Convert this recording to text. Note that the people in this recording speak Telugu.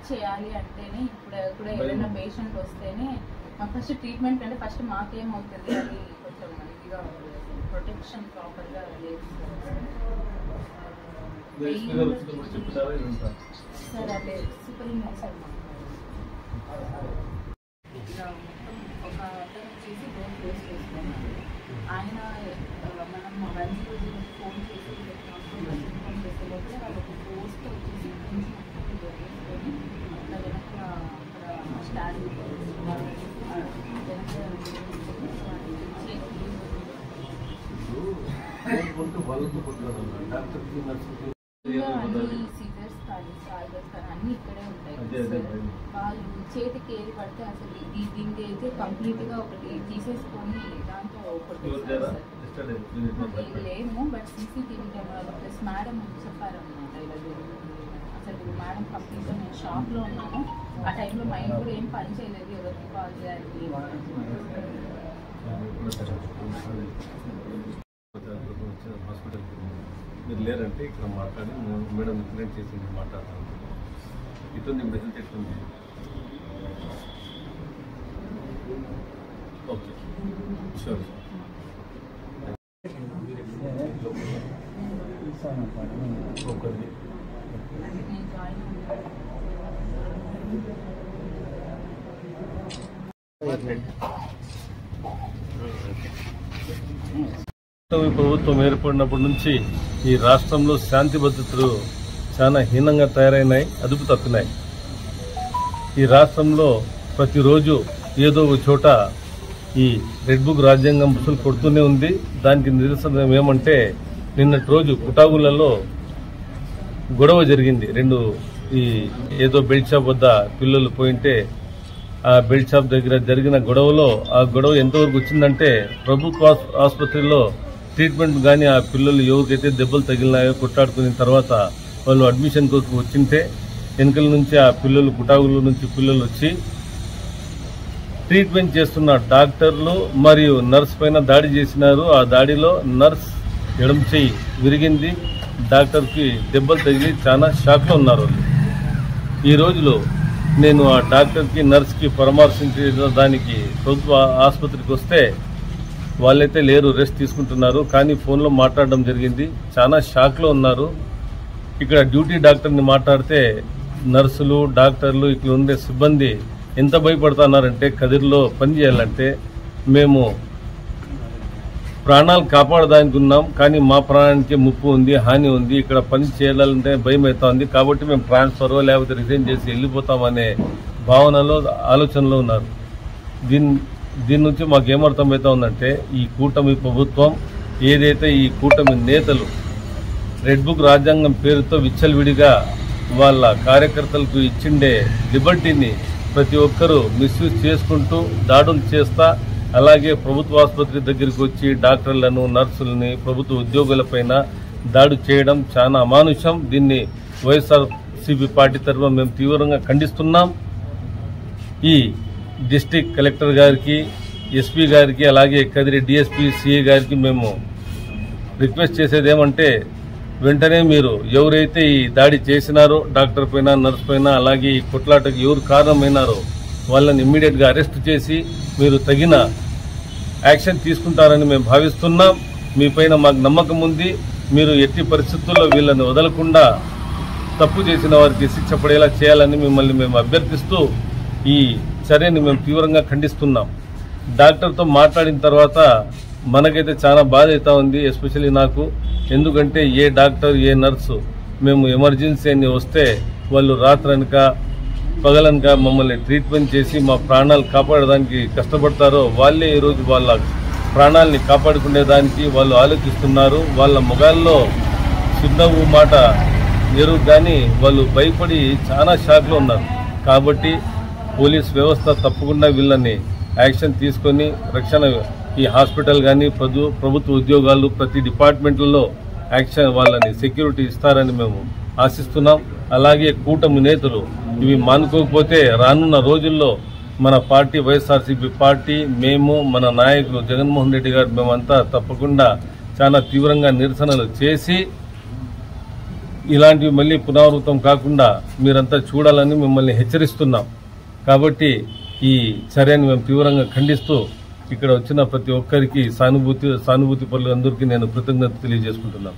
చేయాలి అంటేనే ఇప్పుడు ఏదైనా పేషెంట్ వస్తేనే ఫస్ట్ ట్రీట్మెంట్ అంటే ఫస్ట్ మాకేమవుతుంది అది కొంచెం ఇదిగా ప్రొటెక్షన్ ప్రాపర్గా లేదు సార్. అదే సూపరింటెండెంట్ సార్ ఇలా మొత్తం ఒక అతను వచ్చేసి డోర్ క్లోజ్ చేసుకున్నాను. ఆయన మనం 100 ఫోన్ చేసి ఇన్ఫార్మ్ చేసే లోపల వాళ్ళు ఒక పోస్ట్ వచ్చేసి వేసుకొని అట్లా వెనక అక్కడ స్టాండ్ సీజర్స్ కానీ స్కాల్పర్స్ కానీ అన్నీ ఇక్కడే ఉంటాయి. వాళ్ళు చేతికి ఏది పడితే అసలు దీనికి అయితే కంప్లీట్గా ఒకటి తీసేసుకొని దాంతో లేము. బట్ సీసీటీవీ కెమెరాలో ప్లస్ మేడం చెప్పారన్నమాట ఇలా అసలు మేడం కంప్లీట్గా నేను షాప్లో ఉన్నాను. ఆ టైంలో మైండ్ కూడా ఏం పని చేయలేదు ఎవరికి కాల్ చేయాలి. హాస్పిటల్కి మీరు లేరంటే ఇక్కడ మాట్లాడి మేడం ఇన్సిడెంట్ చేసింది మాట్లాడతాను. ఇతను ఇప్పుడు హెల్త్ ఎట్లుంది? Okay sure. ఒకటి ప్రభుత్వం ఏర్పడినప్పటి నుంచి ఈ రాష్ట్రంలో శాంతి భద్రతలు చాలా హీనంగా తయారైనాయి, అదుపు తప్పినాయి. ఈ రాష్ట్రంలో ప్రతిరోజు ఏదో ఒక చోట ఈ రెడ్ బుక్ రాజ్యాంగం బుసులు కొడుతూనే ఉంది. దానికి నిదర్శనం ఏమంటే నిన్నటి రోజు కుటాగులలో గొడవ జరిగింది. ఈ ఏదో బెల్ట్ షాప్ వద్ద పిల్లలు పోయింటే ఆ బెల్ట్ షాప్ దగ్గర జరిగిన గొడవలో ఆ గొడవ ఎంతవరకు వచ్చిందంటే ప్రభుత్వ ఆసుపత్రిలో ట్రీట్మెంట్ కానీ ఆ పిల్లలు ఎవరికైతే దెబ్బలు తగిలినాయో కొట్లాడుకున్న తర్వాత వాళ్ళు అడ్మిషన్ కోసం వచ్చింటే వెనుకల నుంచి ఆ పిల్లలు కుటాగుల నుంచి పిల్లలు వచ్చి ట్రీట్మెంట్ చేస్తున్న డాక్టర్లు మరియు నర్స్ పైన దాడి చేసినారు. ఆ దాడిలో నర్స్ ఎడమ చెయ్యి విరిగింది, డాక్టర్కి దెబ్బలు తగిలి చాలా షాక్లో ఉన్నారు. ఈ రోజులో నేను ఆ డాక్టర్కి నర్స్కి పరామర్శించడానికి ప్రభుత్వ ఆసుపత్రికి వస్తే వాళ్ళైతే లేరు, రెస్ట్ తీసుకుంటున్నారు. కానీ ఫోన్లో మాట్లాడడం జరిగింది, చాలా షాక్లో ఉన్నారు. ఇక్కడ డ్యూటీ డాక్టర్ని మాట్లాడితే నర్సులు డాక్టర్లు ఇక్కడ ఉండే సిబ్బంది ఎంత భయపడుతున్నారంటే కదిరిలో పని చేయాలంటే మేము ప్రాణాలు కాపాడడానికి ఉన్నాం, కానీ మా ప్రాణానికి ముప్పు ఉంది, హాని ఉంది, ఇక్కడ పని చేయాలంటే భయం అవుతుంది. కాబట్టి మేము ట్రాన్స్ఫర్ లేకపోతే రిజైన్ చేసి వెళ్ళిపోతామనే భావనలో ఆలోచనలో ఉన్నారు. దీని నుంచి మాకు ఏమర్థమవుతా ఉందంటే ఈ కూటమి ప్రభుత్వం ఏదైతే ఈ కూటమి నేతలు రెడ్ బుక్ రాజ్యాంగం పేరుతో విచ్చలవిడిగా వాళ్ళ కార్యకర్తలకు ఇచ్చిండే లిబర్టీని ప్రతి ఒక్కరూ మిస్యూజ్ చేసుకుంటూ దాడులు చేస్తా, అలాగే ప్రభుత్వ ఆసుపత్రి దగ్గరికి వచ్చి డాక్టర్లను నర్సులని ప్రభుత్వ ఉద్యోగులపైన దాడి చేయడం చాలా అమానుషం. దీన్ని వైఎస్ఆర్సీపీ పార్టీ తరఫున మేము తీవ్రంగా ఖండిస్తున్నాం. ఈ డిస్ట్రిక్ట్ కలెక్టర్ గారికి, ఎస్పీ గారికి, అలాగే కదిరి డిఎస్పీ సిఐ గారికి మేము రిక్వెస్ట్ చేసేది ఏమంటే వెంటనే మీరు ఎవరైతే ఈ దాడి చేసినారో డాక్టర్ పైన నర్స్ పైన అలాగే ఈ కొట్లాటకు ఎవరు కారణమైనారో వాళ్ళని ఇమ్మీడియట్గా అరెస్ట్ చేసి మీరు తగిన యాక్షన్ తీసుకుంటారని మేము భావిస్తున్నాం. మీ పైన మాకు నమ్మకం ఉంది. మీరు ఎట్టి పరిస్థితుల్లో వీళ్ళని వదలకుండా తప్పు చేసిన వారికి శిక్ష పడేలా చేయాలని మిమ్మల్ని మేము అభ్యర్థిస్తూ ఈ చర్యని మేము తీవ్రంగా ఖండిస్తున్నాం. డాక్టర్తో మాట్లాడిన తర్వాత మనకైతే చాలా బాధ అవుతా ఉంది, ఎస్పెషల్లీ నాకు. ఎందుకంటే ఏ డాక్టర్ ఏ నర్సు మేము ఎమర్జెన్సీ అని వస్తే వాళ్ళు రాత్రనక పగలనక మమ్మల్ని ట్రీట్మెంట్ చేసి మా ప్రాణాలు కాపాడడానికి కష్టపడతారో వాళ్ళే ఈరోజు వాళ్ళ ప్రాణాలని కాపాడుకునేదానికి వాళ్ళు ఆలోచిస్తున్నారు. వాళ్ళ ముఖాల్లో చిరునవ్వు మాట ఎరువు కానీ వాళ్ళు భయపడి చాలా షాక్లో ఉన్నారు. కాబట్టి పోలీస్ వ్యవస్థ తప్పకుండా వీళ్ళని యాక్షన్ తీసుకొని రక్షణ ఈ హాస్పిటల్ కానీ ప్రభుత్వ ఉద్యోగాలు ప్రతి డిపార్ట్మెంట్లలో యాక్షన్ వాళ్ళని సెక్యూరిటీ ఇస్తారని మేము ఆశిస్తున్నాం. అలాగే కూటమి నేతలు ఇవి మానుకోకపోతే రానున్న రోజుల్లో మన పార్టీ వైఎస్ఆర్సీపీ పార్టీ మేము మన నాయకులు జగన్మోహన్ రెడ్డి గారు మేమంతా తప్పకుండా చాలా తీవ్రంగా నిరసనలు చేసి ఇలాంటివి మళ్ళీ పునరావృతం కాకుండా మీరంతా చూడాలని మిమ్మల్ని హెచ్చరిస్తున్నాం. కాబట్టి ఈ చర్యను మేము తీవ్రంగా ఖండిస్తూ ఇక్కడ వచ్చిన ప్రతి ఒక్కరికి సానుభూతి పరులందరికీ నేను కృతజ్ఞత తెలియజేసుకుంటున్నాను.